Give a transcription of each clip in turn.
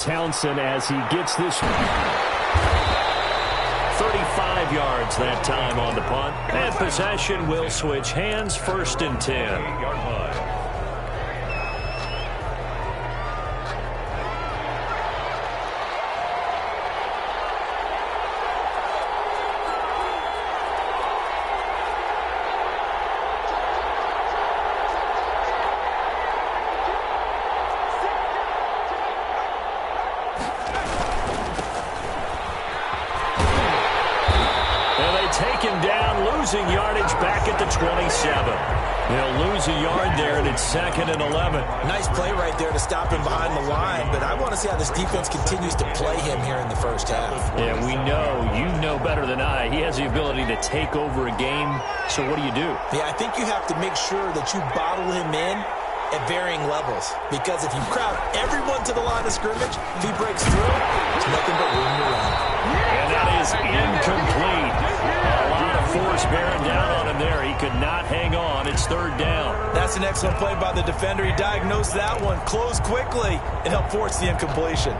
Townsend as he gets this 35 yards that time on the punt. And possession will switch hands, 1st and 10. Take him down, losing yardage back at the 27. They'll lose a yard there, and it's 2nd and 11. Nice play right there to stop him behind the line, but I want to see how this defense continues to play him here in the first half. Yeah, we know, you know better than I, he has the ability to take over a game, so what do you do? Yeah, I think you have to make sure that you bottle him in at varying levels, because if you crowd everyone to the line of scrimmage, if he breaks through, it's nothing but room to run. And that is incomplete. A lot of force bearing down on him there. He could not hang on. It's 3rd down. That's an excellent play by the defender. He diagnosed that one, closed quickly, and helped force the incompletion.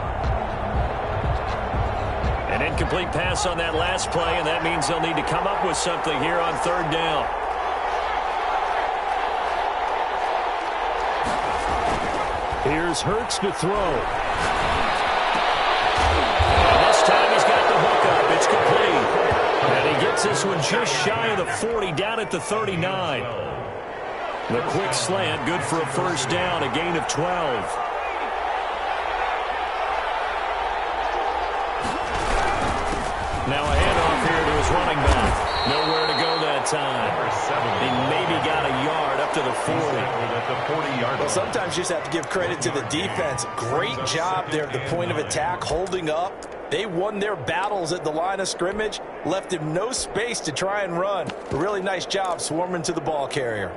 An incomplete pass on that last play, and that means they'll need to come up with something here on 3rd down. Here's Hurts to throw. And this time he's got the hook up. It's complete. And he gets this one just shy of the 40, down at the 39. The quick slant, good for a 1st down, a gain of 12. Now a handoff here to his running back. Nowhere to go that time. He maybe got a yard up to the 40. Well, sometimes you just have to give credit to the defense. Great job there at the point of attack, holding up. They won their battles at the line of scrimmage, left him no space to try and run. A really nice job swarming to the ball carrier.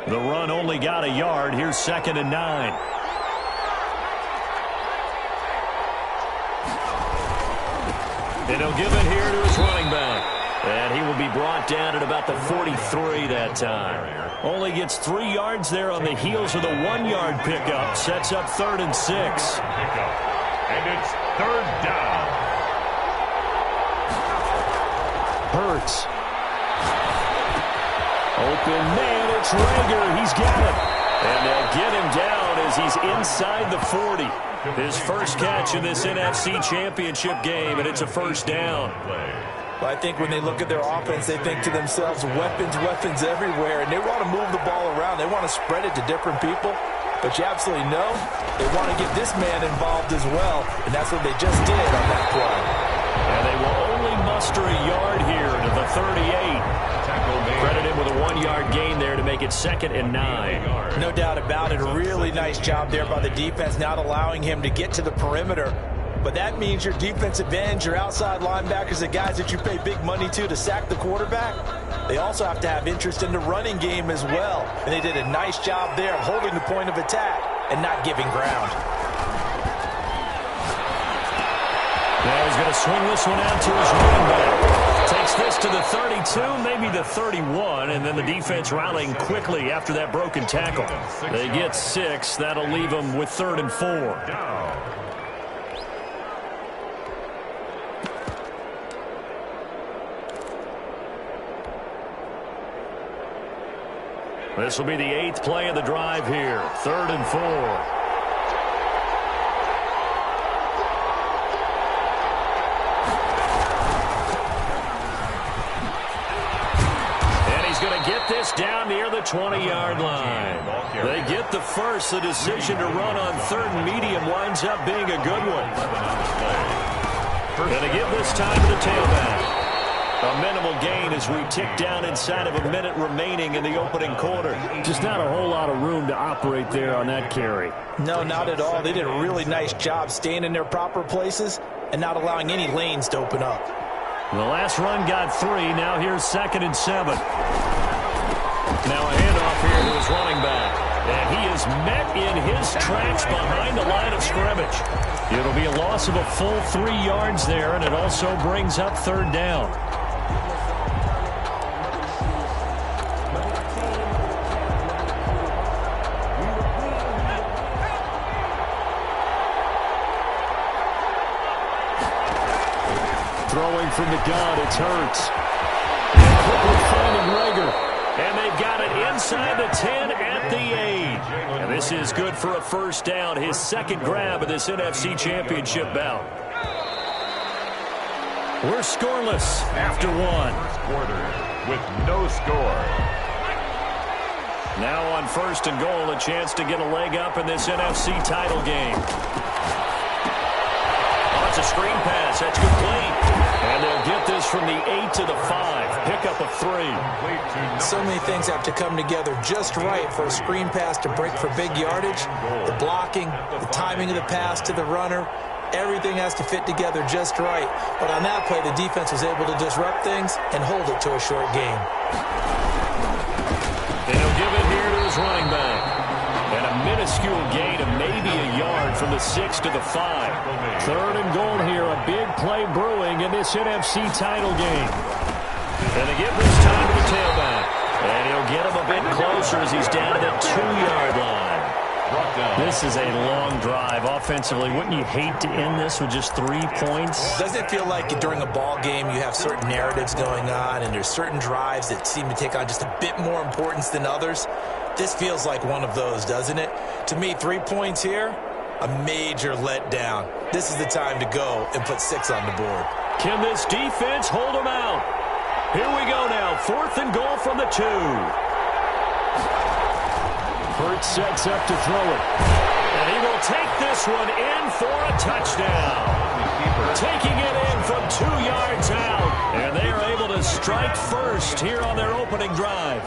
The run only got a yard. Here's 2nd and 9. And he'll give it here to his running back. And he will be brought down at about the 43 that time. Only gets 3 yards there on the heels of the 1-yard pickup. Sets up 3rd and 6. And it's 3rd down. Hurts. Open man, it's Rager. He's got it. And they'll get him down as he's inside the 40. His first catch in this NFC Championship game, and it's a 1st down. Well, I think when they look at their offense, they think to themselves, weapons everywhere, and they want to move the ball around. They want to spread it to different people. But you absolutely know they want to get this man involved as well, and that's what they just did on that play. And they will only muster a yard here to the 38. Credit him with a 1-yard gain there to make it 2nd and 9. No doubt about it. A really nice job there by the defense, not allowing him to get to the perimeter. But that means your defensive ends, your outside linebackers, the guys that you pay big money to sack the quarterback, they also have to have interest in the running game as well. And they did a nice job there of holding the point of attack and not giving ground. Now he's going to swing this one out to his running back. Takes this to the 32, maybe the 31, and then the defense rallying quickly after that broken tackle. They get 6. That'll leave them with 3rd and 4. This will be the 8th play of the drive here. 3rd and 4. Get this down near the 20-yard line. They get the first. The decision to run on 3rd and medium winds up being a good one. Going to give this time to the tailback. A minimal gain as we tick down inside of a minute remaining in the opening quarter. Just not a whole lot of room to operate there on that carry. No, not at all. They did a really nice job staying in their proper places and not allowing any lanes to open up. The last run got 3. Now here's 2nd and 7. Now a handoff here to his running back. And he is met in his tracks behind the line of scrimmage. It'll be a loss of a full 3 yards there, and it also brings up 3rd down. Throwing from the gun, it's Hurts. And quickly finding Rager. And they've got it inside the 10 at the 8. And this is good for a first down, his second grab of this NFC Championship bout. We're scoreless after one. First quarter with no score. Now on first and goal, a chance to get a leg up in this NFC title game. Oh, it's a screen pass. That's complete. And they'll get this from the 8 to the 5. Pickup of 3. So many things have to come together just right for a screen pass to break for big yardage. The blocking, the timing of the pass to the runner, everything has to fit together just right. But on that play, the defense was able to disrupt things and hold it to a short game. And he'll give it here to his running back. And a minuscule gain of maybe a yard from the 6 to the 5. Third and goal here. A big play brewing in this NFC title game. And they give this time to the tailback. And he'll get him a bit closer as he's down to the 2-yard line. This is a long drive offensively. Wouldn't you hate to end this with just 3 points? Doesn't it feel like during a ball game you have certain narratives going on and there's certain drives that seem to take on just a bit more importance than others? This feels like one of those, doesn't it? To me, 3 points here, a major letdown. This is the time to go and put 6 on the board. Can this defense hold them out? Here we go now. 4th and goal from the 2. Hurts sets up to throw it. And he will take this one in for a touchdown. Taking it in from 2 yards out. And they are able to strike first here on their opening drive.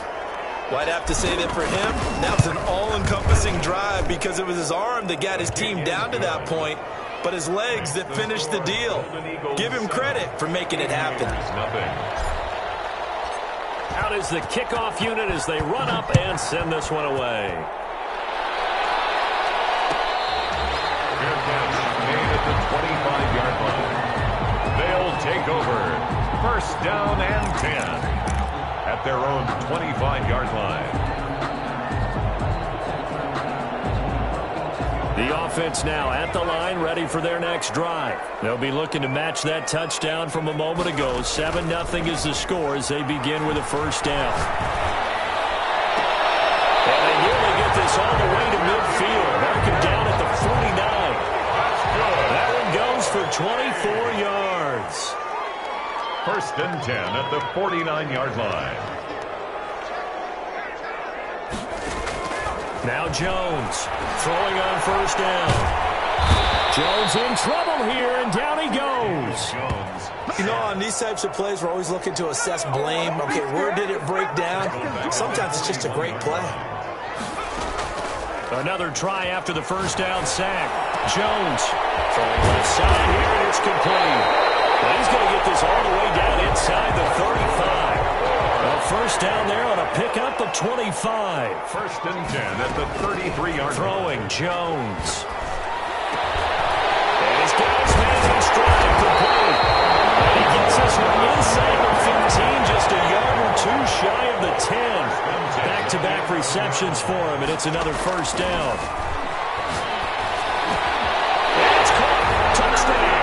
Well, I'd have to say that for him, that was an all-encompassing drive because it was his arm that got his team down to that point, but his legs that finished the deal. Give him credit for making it happen. Out is the kickoff unit as they run up and send this one away. Fair catch made at the 25-yard line. They'll take over. First down and 10 at their own 25-yard line. The offense now at the line, ready for their next drive. They'll be looking to match that touchdown from a moment ago. 7-0 is the score as they begin with a first down. And they nearly get this all the way to midfield. Marking down at the 49. That one goes for 24 yards. First and 10 at the 49-yard line. Now Jones throwing on first down. Jones in trouble here, and down he goes. You know, on these types of plays, we're always looking to assess blame. Okay, where did it break down? Sometimes it's just a great play. Another try after the first down sack. Jones throwing left side here, and it's complete. Well, he's going to get this all the way down inside the 35. A first down there on a pickup of 25. First and 10 at the 33-yard line. Throwing Jones. And he's got his man in stride complete. And he gets this one inside the 15, just a yard or two shy of the 10. Back-to-back receptions for him, and it's another first down. And it's caught. Touchdown.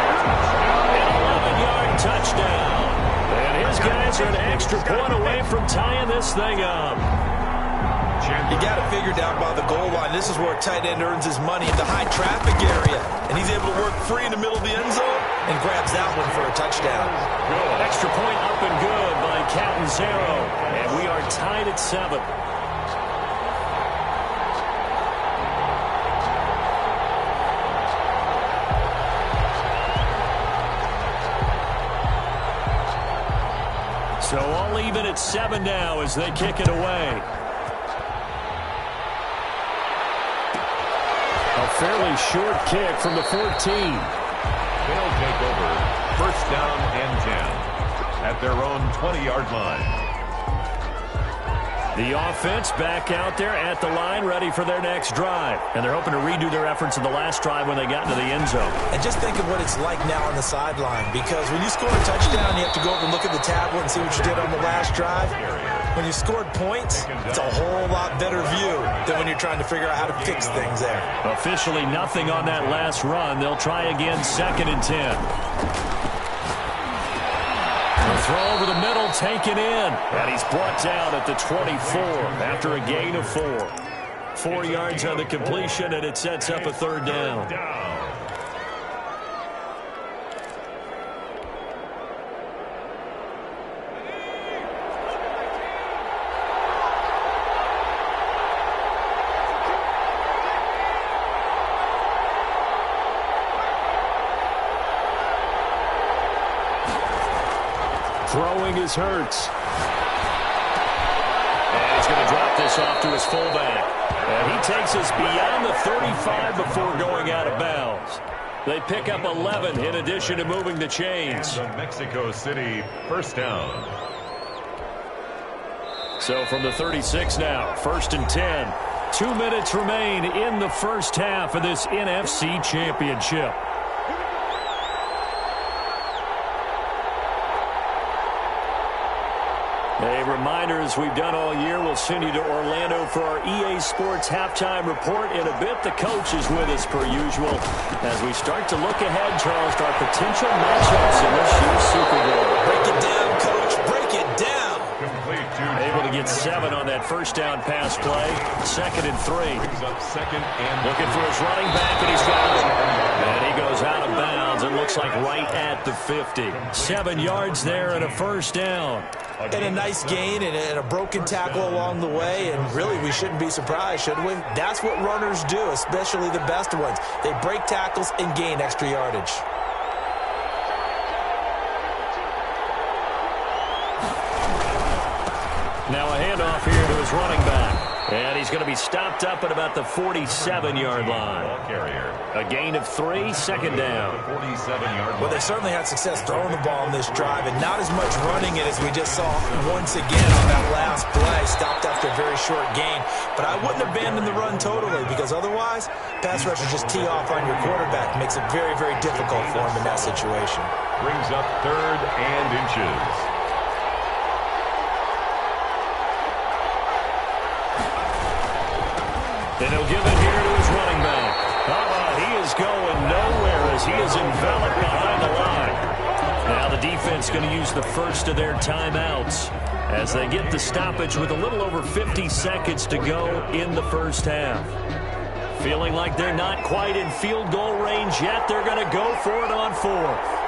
An 11-yard touchdown. And his guys are an extra point away from tying this thing up. You got it figured out by the goal line. This is where a tight end earns his money in the high traffic area. And he's able to work free in the middle of the end zone and grabs that one for a touchdown. Extra point up and good by Catanzaro. And we are tied at 7. So all even at 7 now as they kick it away. A fairly short kick from the 14. They'll take over. First down and 10 at their own 20-yard line. The offense back out there at the line, ready for their next drive. And they're hoping to redo their efforts in the last drive when they got into the end zone. And just think of what it's like now on the sideline, because when you score a touchdown, you have to go over and look at the tablet and see what you did on the last drive. When you scored points, it's a whole lot better view than when you're trying to figure out how to fix things there. Officially nothing on that last run. They'll try again, 2nd and 10. throw over the middle, taken in. And he's brought down at the 24 after a gain of 4. 4 yards on the completion, and it sets up a third down. Throwing is Hurts. And he's going to drop this off to his fullback. And he takes us beyond the 35 before going out of bounds. They pick up 11 in addition to moving the chains. And the Mexico City first down. So from the 36 now, 1st and 10. 2 minutes remain in the first half of this NFC Championship. A reminder, as we've done all year, we'll send you to Orlando for our EA Sports halftime report in a bit. The coach is with us per usual as we start to look ahead, Charles, to our potential matchups in this year's Super Bowl. Break it down, Coach. Break it down. Complete to Able to get 7 on that first down pass play. 2nd and 3. brings up 2nd and Looking for his running back, and he's got it. And he goes out of bounds. It looks like right at the 50. 7 yards there and a first down. And a nice gain and a broken tackle along the way, and really we shouldn't be surprised, should we? That's what runners do, especially the best ones. They break tackles and gain extra yardage. Now a handoff here to his running back. And he's going to be stopped up at about the 47-yard line. ball carrier. A gain of 3, 2nd down. 47-yard Well, they certainly had success throwing the ball on this drive, and not as much running it as we just saw once again on that last play. Stopped after a very short gain. But I wouldn't abandon the run totally, because otherwise, pass rushers just tee off on your quarterback. Makes it very, very difficult for him in that situation. brings up 3rd and inches. And he'll give it here to his running back. He is going nowhere as he is enveloped behind the line. Now the defense going to use the first of their timeouts as they get the stoppage with a little over 50 seconds to go in the first half. Feeling like they're not quite in field goal range yet. They're going to go for it on 4th.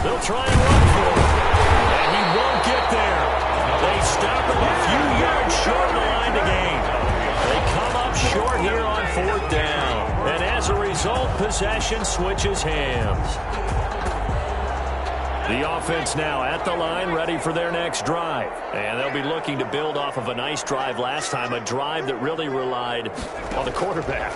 They'll try and run for it. And he won't get there. They stop him a few yards short of the line to gain. They come up short here on 4th down. And as a result, possession switches hands. The offense now at the line, ready for their next drive. And they'll be looking to build off of a nice drive last time, a drive that really relied on the quarterback.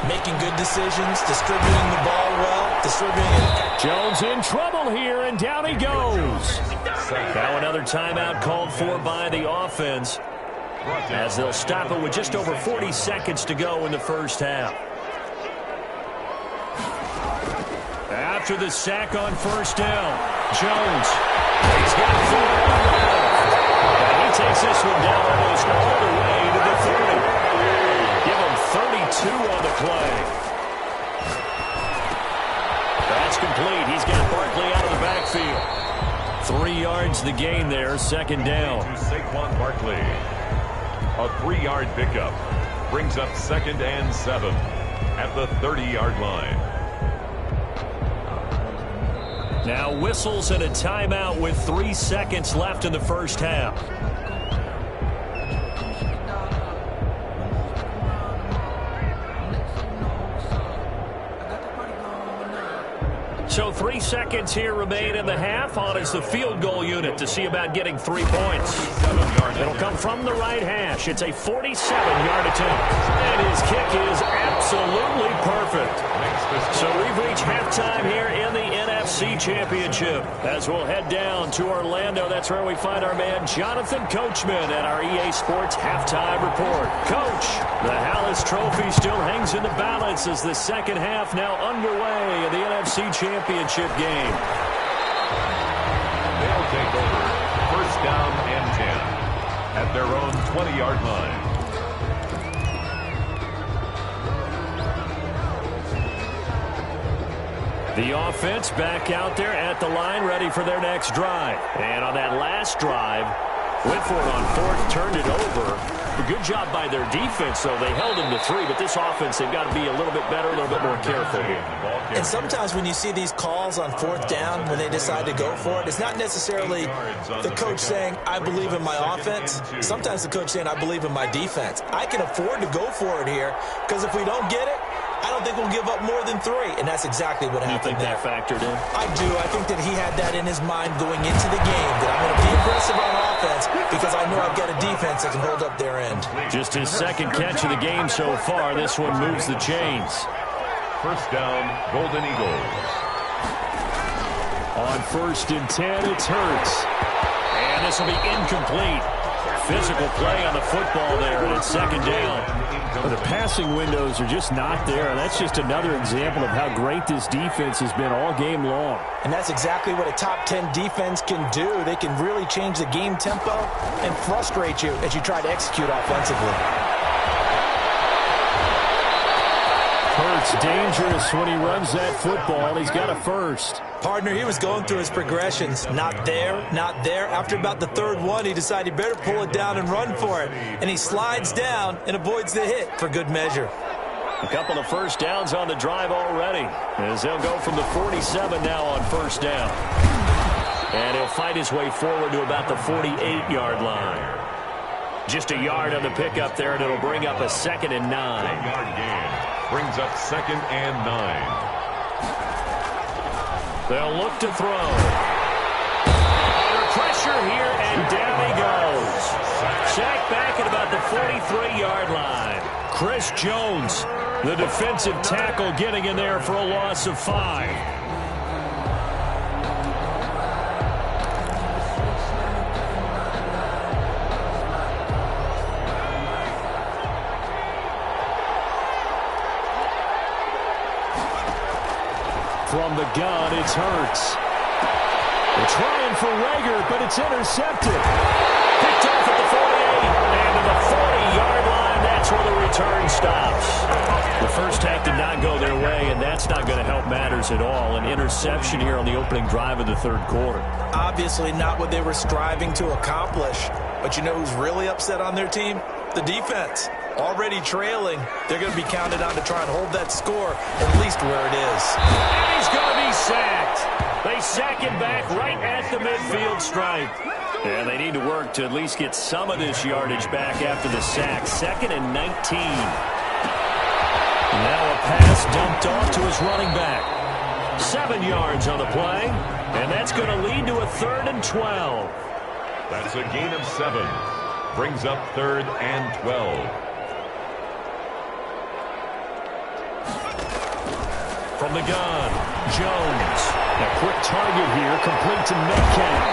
Making good decisions, distributing the ball well, distributing it. Jones in trouble here, and down he goes. Now another timeout called for by the offense as they'll stop it with just over 40 seconds to go in the first half. After the sack on 1st down, Jones, he's got 4 on the left. And he takes this one down almost all the way to the 30. Give him 32 on the play. That's complete. He's got Barkley out of the backfield. 3 yards the gain there, 2nd down. To Saquon Barkley. A 3-yard pickup. Brings up 2nd and 7 at the 30-yard line. Now whistles and a timeout with 3 seconds left in the first half. So 3 seconds here remain in the half. On is the field goal unit to see about getting 3 points. It'll come from the right hash. It's a 47-yard attempt. And his kick is absolutely perfect. So we've reached halftime here in the NFC Championship. As we'll head down to Orlando, that's where we find our man Jonathan Coachman at our EA Sports halftime report. Coach, the Hallis Trophy still hangs in the balance as the second half now underway in the NFC Championship game. They'll take over 1st down and 10 at their own 20-yard line. The offense back out there at the line, ready for their next drive. And on that last drive, went for it on fourth, turned it over. A good job by their defense, though. They held them to 3, but this offense, they've got to be a little bit better, a little bit more careful here. And sometimes when you see these calls on fourth down, when they decide to go for it, it's not necessarily the coach saying, I believe in my offense. Sometimes the coach saying, I believe in my defense. I can afford to go for it here, because if we don't get it, I don't think we'll give up more than 3, and that's exactly what happened there. You think that factored in? I do. I think that he had that in his mind going into the game, that I'm going to be aggressive on offense because I know I've got a defense that can hold up their end. Just his second catch of the game so far. This one moves the chains. First down, Golden Eagles. On 1st and 10, it's Hurts. And this will be incomplete. Physical play on the football there, and it's 2nd down. Well, the passing windows are just not there, and that's just another example of how great this defense has been all game long. And that's exactly what a top 10 defense can do. They can really change the game tempo and frustrate you as you try to execute offensively. Hurts dangerous when he runs that football. He's got a first. Partner, he was going through his progressions. Not there, not there. After about the 3rd one, he decided he better pull it down and run for it. And he slides down and avoids the hit for good measure. A couple of first downs on the drive already, as they'll go from the 47 now on 1st down. And he'll fight his way forward to about the 48-yard line. Just a yard on the pickup there, and it'll bring up a 2nd and 9. 1-yard gain. Brings up 2nd and 9. They'll look to throw. Under pressure here, and down he goes. Sacked back at about the 43-yard line. Chris Jones, the defensive tackle, getting in there for a loss of 5. From the gun, it's Hurts. They're trying for Rager, but it's intercepted. Picked off at the 48, and to the 40-yard line, that's where the return stops. The first half did not go their way, and that's not going to help matters at all. An interception here on the opening drive of the 3rd quarter. Obviously not what they were striving to accomplish. But you know who's really upset on their team? The defense. Already trailing, they're going to be counted on to try and hold that score at least where it is. And he's going to be sacked. They sack him back right at the midfield stripe. And they need to work to at least get some of this yardage back after the sack. 2nd and 19. Now a pass dumped off to his running back. 7 yards on the play, and that's going to lead to a 3rd and 12. That's a gain of 7. Brings up 3rd and 12. From the gun, Jones. A quick target here, complete to Metcalf.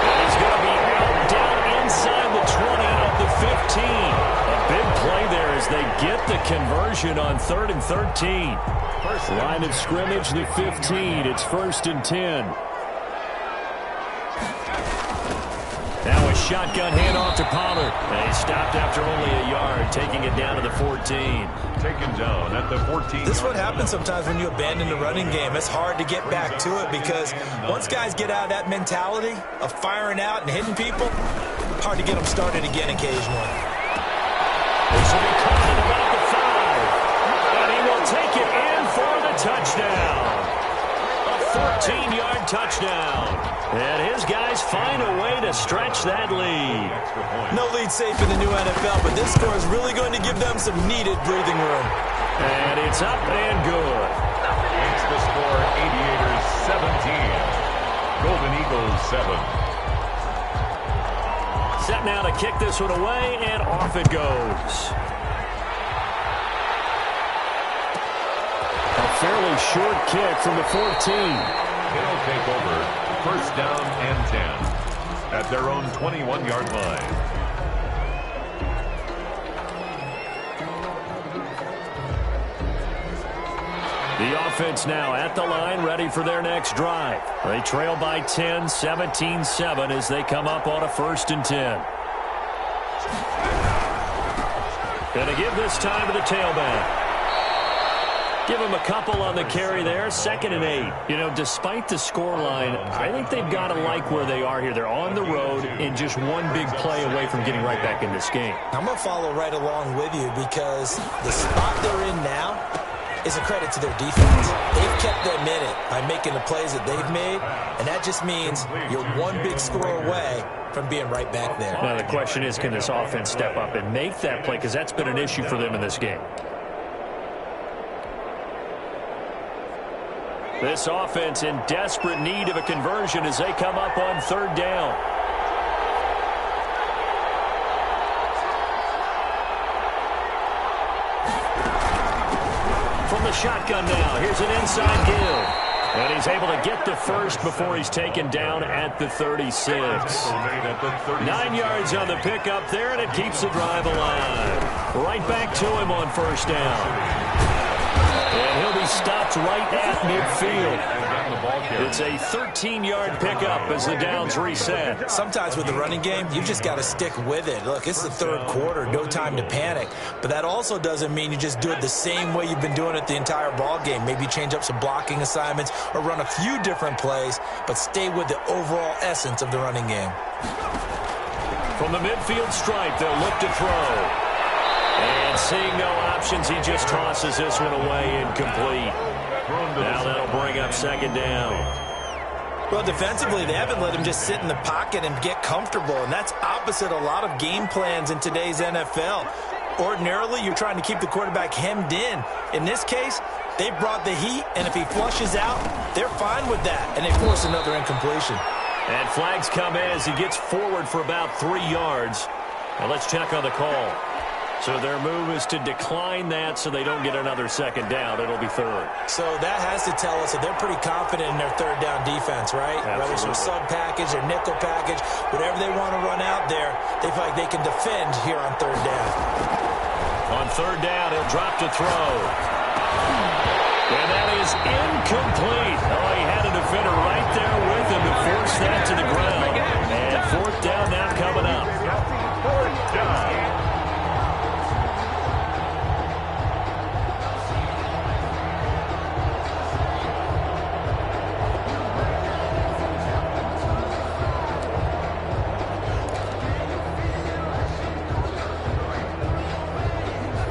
And he's going to be out down inside the 20 of the 15. A big play there as they get the conversion on 3rd and 13. Line of scrimmage, the 15. It's 1st and 10. Now a shotgun handoff to Pollard. And he stopped after only a yard, taking it down to the 14. Taken down at the 14. This is what happens sometimes when you abandon the running game. It's hard to get back to it because once guys get out of that mentality of firing out and hitting people, hard to get them started again occasionally. This will be caught at about the 5. And he will take it in for the touchdown. A 14-yard touchdown. And his guys find a way to stretch that lead. No lead safe in the new NFL, but this score is really going to give them some needed breathing room. And it's up and good. It's the score, Aviators 17. Golden Eagles 7. Set now to kick this one away, and off it goes. A fairly short kick from the 14. It'll take over. 1st down and 10 at their own 21-yard line. The offense now at the line, ready for their next drive. They trail by 10, 17-7 as they come up on a 1st and 10. Going to give this time to the tailback. Give him a couple on the carry there, 2nd and 8. You know, despite the scoreline, I think they've got to like where they are here. They're on the road and just one big play away from getting right back in this game. I'm going to follow right along with you because the spot they're in now is a credit to their defense. They've kept them in it by making the plays that they've made, and that just means you're one big score away from being right back there. Now the question is, can this offense step up and make that play, because that's been an issue for them in this game. This offense in desperate need of a conversion as they come up on 3rd down. From the shotgun now, here's an inside give. And he's able to get the first before he's taken down at the 36. 9 yards on the pickup there, and it keeps the drive alive. Right back to him on 1st down. And he'll be stopped right at midfield. It's a 13-yard pickup as the downs reset. Sometimes with the running game, you've just got to stick with it. Look, it's the 3rd quarter, no time to panic. But that also doesn't mean you just do it the same way you've been doing it the entire ball game. Maybe change up some blocking assignments or run a few different plays, but stay with the overall essence of the running game. From the midfield stripe, they'll look to throw. And seeing no options, he just tosses this one away incomplete. Now that'll bring up 2nd down. Well, defensively, they haven't let him just sit in the pocket and get comfortable, and that's opposite a lot of game plans in today's NFL. Ordinarily, you're trying to keep the quarterback hemmed in. In this case, they brought the heat, and if he flushes out, they're fine with that, and they force another incompletion. And flags come in as he gets forward for about 3 yards. Now let's check on the call. So their move is to decline that so they don't get another 2nd down. It'll be 3rd. So that has to tell us that they're pretty confident in their 3rd down defense, right? Absolutely. Whether it's a sub package or nickel package, whatever they want to run out there, they feel like they can defend here on 3rd down. On 3rd down, he'll drop to throw. And that is incomplete. Oh, he had a defender right there with him to force that to the ground. And 4th down now coming up. 4th down.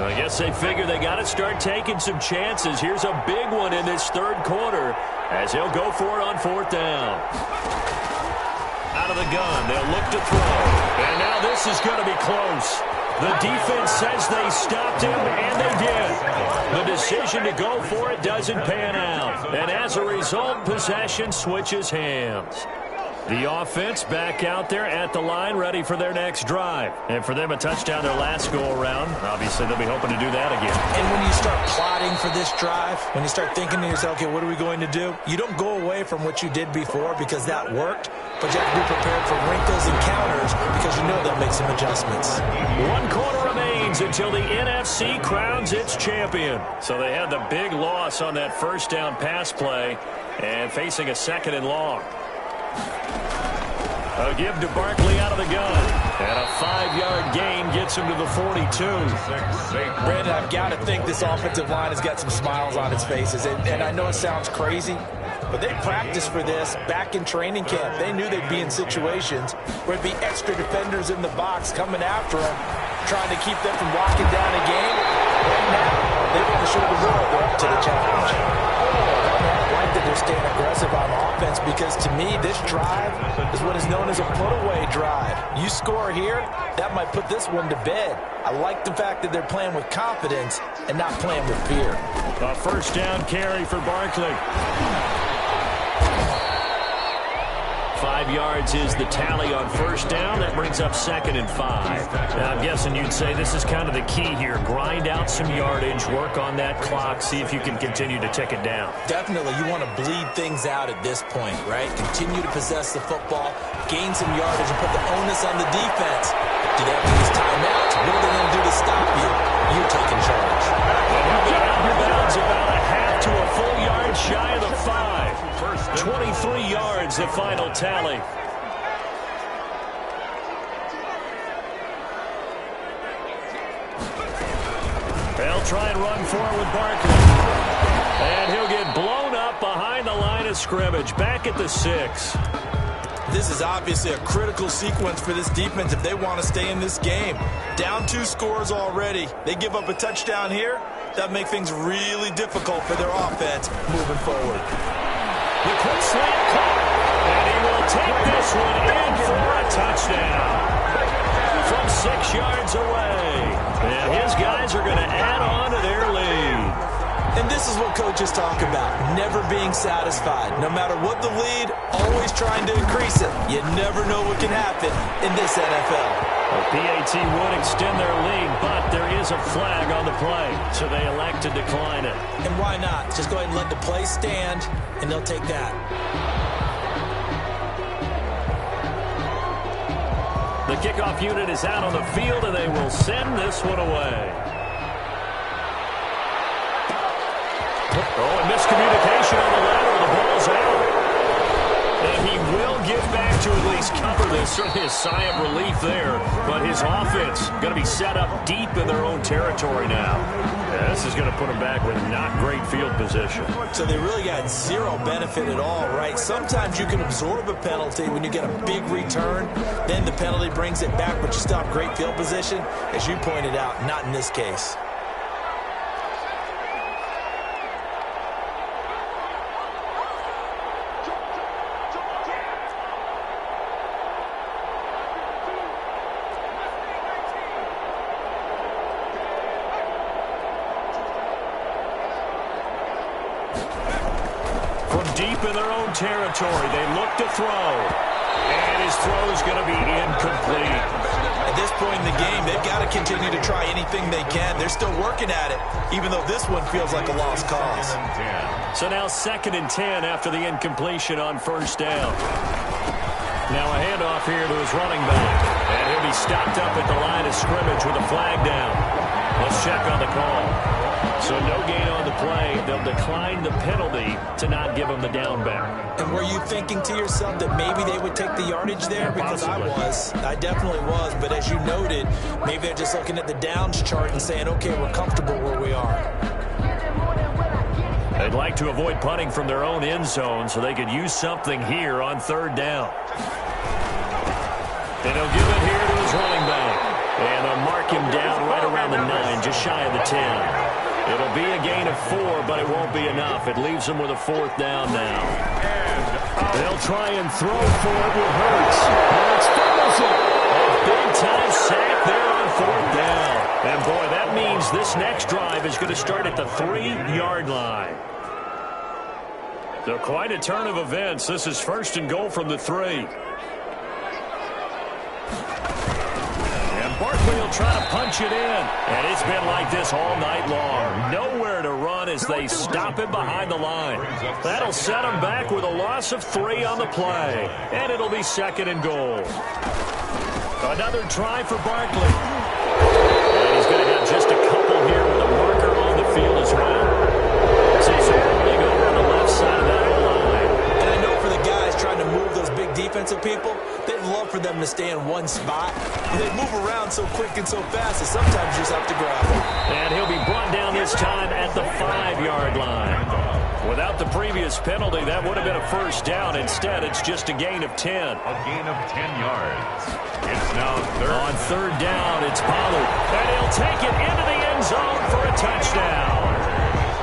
I guess they figure they got to start taking some chances. Here's a big one in this 3rd quarter as he'll go for it on 4th down. Out of the gun, they'll look to throw. And now this is going to be close. The defense says they stopped him, and they did. The decision to go for it doesn't pan out. And as a result, possession switches hands. The offense back out there at the line, ready for their next drive. And for them, a touchdown their last go-around. Obviously, they'll be hoping to do that again. And when you start plotting for this drive, when you start thinking to yourself, okay, what are we going to do? You don't go away from what you did before because that worked, but you have to be prepared for wrinkles and counters because you know they'll make some adjustments. 1 quarter remains until the NFC crowns its champion. So they had the big loss on that 1st down pass play and facing a 2nd and long. A give to Barkley out of the gun. And a 5-yard gain gets him to the 42. Brandon, I've got to think this offensive line has got some smiles on its faces. And I know it sounds crazy, but they practiced for this back in training camp. They knew they'd be in situations where it'd be extra defenders in the box coming after them, trying to keep them from locking down a game. Right now, they want to show the world they're up to the challenge. I like that they're staying aggressive on offense because, to me, this drive is what is known as a put-away drive. You score here, that might put this one to bed. I like the fact that they're playing with confidence and not playing with fear. A 1st down carry for Barkley. 5 yards is the tally on 1st down. That brings up 2nd and 5. Now, I'm guessing you'd say this is kind of the key here. Grind out some yardage, work on that clock, see if you can continue to tick it down. Definitely. You want to bleed things out at this point, right? Continue to possess the football, gain some yardage, and put the onus on the defense. Do they have to use timeouts? What are they going to do to stop you? You're taking charge. And he'll be out of bounds about a half to a full yard shy of the 5. 23 yards, the final tally. They'll try and run for it with Barkley. And he'll get blown up behind the line of scrimmage, back at the 6. This is obviously a critical sequence for this defense if they want to stay in this game. Down 2 scores already. They give up a touchdown here. That make things really difficult for their offense moving forward. The quick slant caught. And he will take this one in for a touchdown. From 6 yards away. And his guys are going to add on to their lead. And this is what coaches talk about, never being satisfied. No matter what the lead, always trying to increase it. You never know what can happen in this NFL. The PAT would extend their lead, but there is a flag on the play, so they elect to decline it. And why not? Just go ahead and let the play stand, and they'll take that. The kickoff unit is out on the field, and they will send this one away. Oh, and miscommunication on the lateral. The ball's out. And he will get back to at least cover this. Certainly a sigh of relief there. But his offense going to be set up deep in their own territory now. Yeah, this is going to put them back with not great field position. So they really got zero benefit at all, right? Sometimes you can absorb a penalty when you get a big return. Then the penalty brings it back, but you still have great field position. As you pointed out, not in this case. Deep in their own territory, they look to throw. And his throw is going to be incomplete. At this point in the game, they've got to continue to try anything they can. They're still working at it, even though this one feels like a lost cause. So now 2nd and 10 after the incompletion on 1st down. Now a handoff here to his running back. And he'll be stopped up at the line of scrimmage with a flag down. Let's check on the call. So no gain on the play. They'll decline the penalty to not give him the down back. And were you thinking to yourself that maybe they would take the yardage there? Because I was. I definitely was. But as you noted, maybe they're just looking at the downs chart and saying, okay, we're comfortable where we are. They'd like to avoid punting from their own end zone so they could use something here on 3rd down. And he'll give it here to his running back. And they'll mark him down right around the 9, just shy of the 10. It'll be a gain of 4, but it won't be enough. It leaves them with a 4th down now. They'll try and throw for it with Hurts. Hurts fumbles it. A big-time sack there on 4th down. And, boy, that means this next drive is going to start at the 3-yard line. So quite a turn of events. This is 1st and goal from the 3. Barkley will try to punch it in. And it's been like this all night long. Nowhere to run as they stop him behind the line. That'll set him back with a loss of 3 on the play. And it'll be 2nd and goal. Another try for Barkley. And he's going to have just a couple here with a marker on the field as well. So rolling over on the left side of that line. And I know for the guys trying to move those big defensive people, they'd love for them to stay in one spot. They move around so quick and so fast that sometimes you just have to grab them. And he'll be brought down this time at the 5-yard line. Without the previous penalty, that would have been a 1st down. Instead, it's just a gain of 10. A gain of 10 yards. It's now 3rd. On 3rd down, it's Pollard. And he'll take it into the end zone for a touchdown.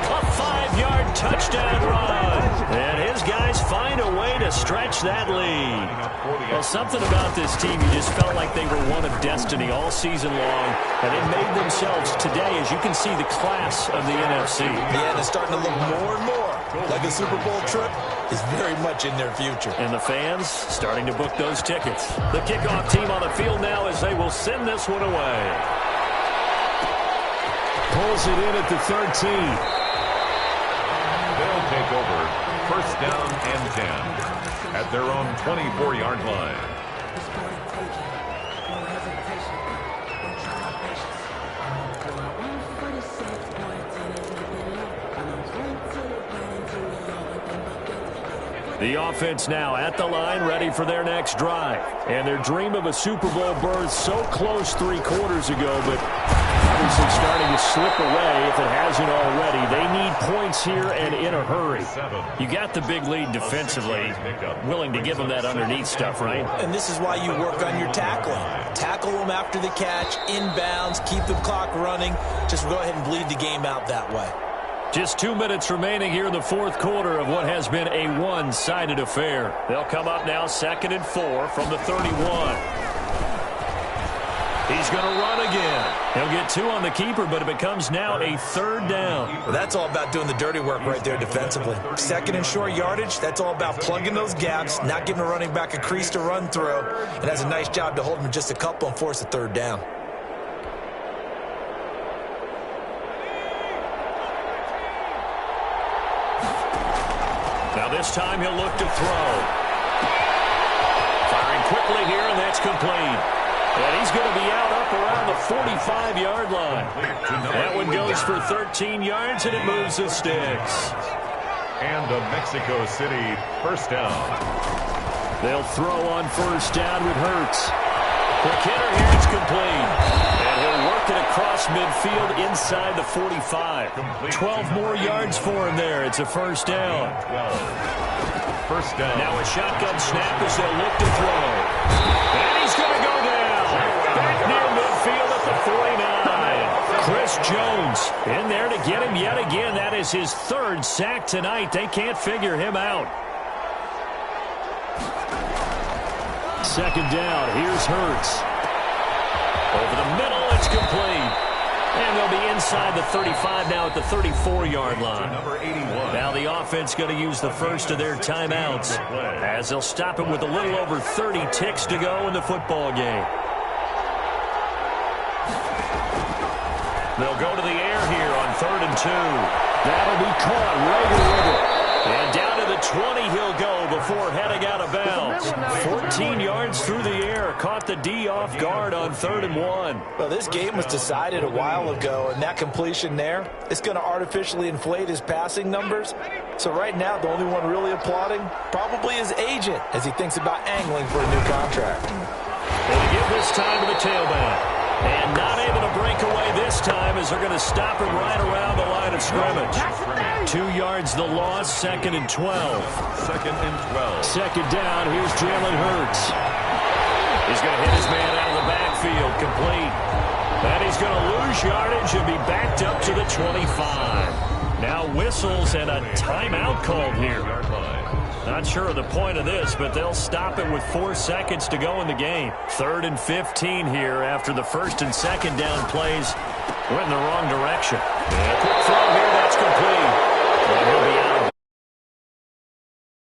A 5-yard touchdown run. And his guys find a way to stretch that lead. Well, something about this team, you just felt like they were one of destiny all season long. And they made themselves today, as you can see, the class of the NFC. Yeah, they're starting to look more and more like a Super Bowl trip is very much in their future. And the fans starting to book those tickets. The kickoff team on the field now as they will send this one away. Pulls it in at the 13. They'll take over 1st down and 10 at their own 24-yard line. The offense now at the line, ready for their next drive. And their dream of a Super Bowl berth so close 3 quarters ago, but obviously starting to slip away if it hasn't already. They need points here and in a hurry. You got the big lead defensively, willing to give them that underneath stuff, right? And this is why you work on your tackling. Tackle them after the catch, inbounds, keep the clock running. Just go ahead and bleed the game out that way. Just 2 minutes remaining here in the fourth quarter of what has been a one-sided affair. They'll come up now 2nd and 4 from the 31. He's going to run again. He'll get 2 on the keeper, but it becomes now a 3rd down. Well, that's all about doing the dirty work right there defensively. 2nd and short yardage, that's all about plugging those gaps, not giving a running back a crease to run through, and has a nice job to hold him just a couple and force a 3rd down. Now this time he'll look to throw. Firing quickly here, and that's complete. And he's going to be out up around the 45-yard line. That one goes for 13 yards, and it moves the sticks. And the Mexico City first down. They'll throw on first down with Hurts. Quick hitter here, it's complete. And he'll work it across midfield inside the 45. 12 more yards for him there. It's a first down. 12. First down. Now a shotgun snap as they'll look to throw. And he's going to go down. Back near midfield at the 49. Chris Jones in there to get him yet again. That is his 3rd sack tonight. They can't figure him out. 2nd down. Here's Hurts. Over the middle, it's complete. And they'll be inside the 35 now at the 34-yard line. Number 81. Now the offense going to use the first of their timeouts as they'll stop it with a little over 30 ticks to go in the football game. They'll go to the air here on 3rd and 2. That'll be caught right with it. And down to the 20 he'll go before heading out of bounds. 14 yards through the air. Caught the D off guard on 3rd and 1. Well, this game was decided a while ago, and that completion there is going to artificially inflate his passing numbers. So right now, the only one really applauding probably his agent as he thinks about angling for a new contract. They give this time to the tailback. And not able to break away this time as they're going to stop him right around the line of scrimmage. 2 yards the loss, 2nd and 12. 2nd and 12. 2nd down, here's Jalen Hurts. He's going to hit his man out of the backfield, complete. And he's going to lose yardage and be backed up to the 25. Now whistles and a timeout called here. Not sure of the point of this, but they'll stop it with 4 seconds to go in the game. 3rd and 15 here after the 1st and 2nd down plays went in the wrong direction. And a quick throw here, that's complete.